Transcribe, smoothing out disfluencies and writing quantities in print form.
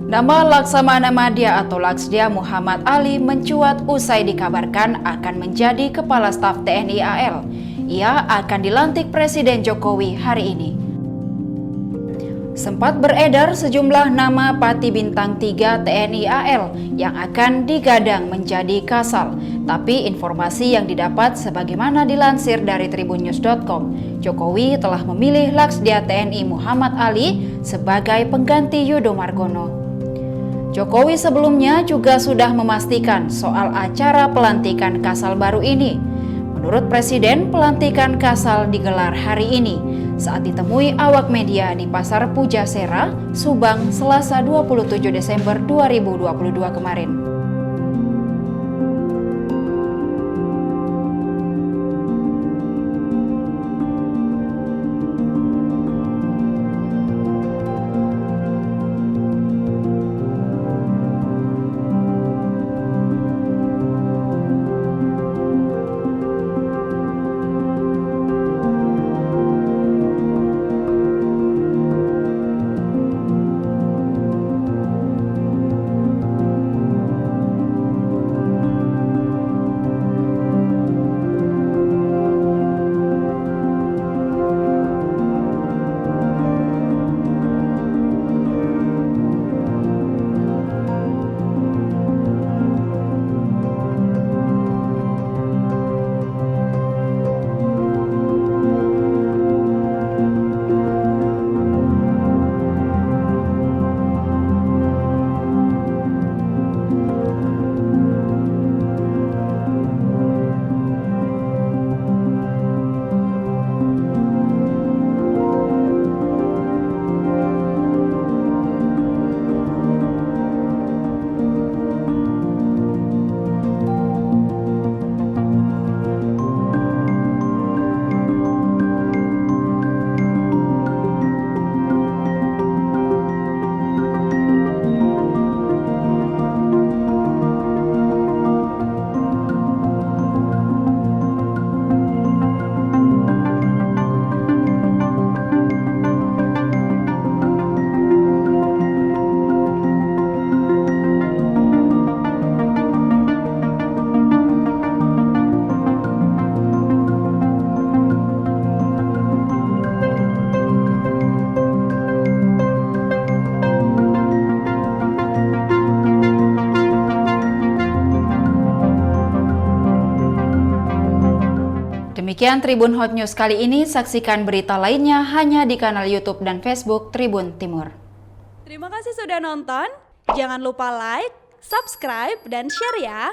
Nama Laksamana Madya atau Laksdia Muhammad Ali mencuat usai dikabarkan akan menjadi Kepala Staf TNI AL. Ia akan dilantik Presiden Jokowi hari ini. Sempat beredar sejumlah nama Pati Bintang 3 TNI AL yang akan digadang menjadi Kasal. Tapi informasi yang didapat sebagaimana dilansir dari tribunnews.com, Jokowi telah memilih Laksdia TNI Muhammad Ali sebagai pengganti Yudo Margono. Jokowi sebelumnya juga sudah memastikan soal acara pelantikan Kasal baru ini. Menurut Presiden, pelantikan Kasal digelar hari ini saat ditemui awak media di Pasar Pujasera, Subang, Selasa 27 Desember 2022 kemarin. Demikian Tribun Hot News kali ini, saksikan berita lainnya hanya di kanal YouTube dan Facebook Tribun Timur. Terima kasih sudah nonton, jangan lupa like, subscribe, dan share ya!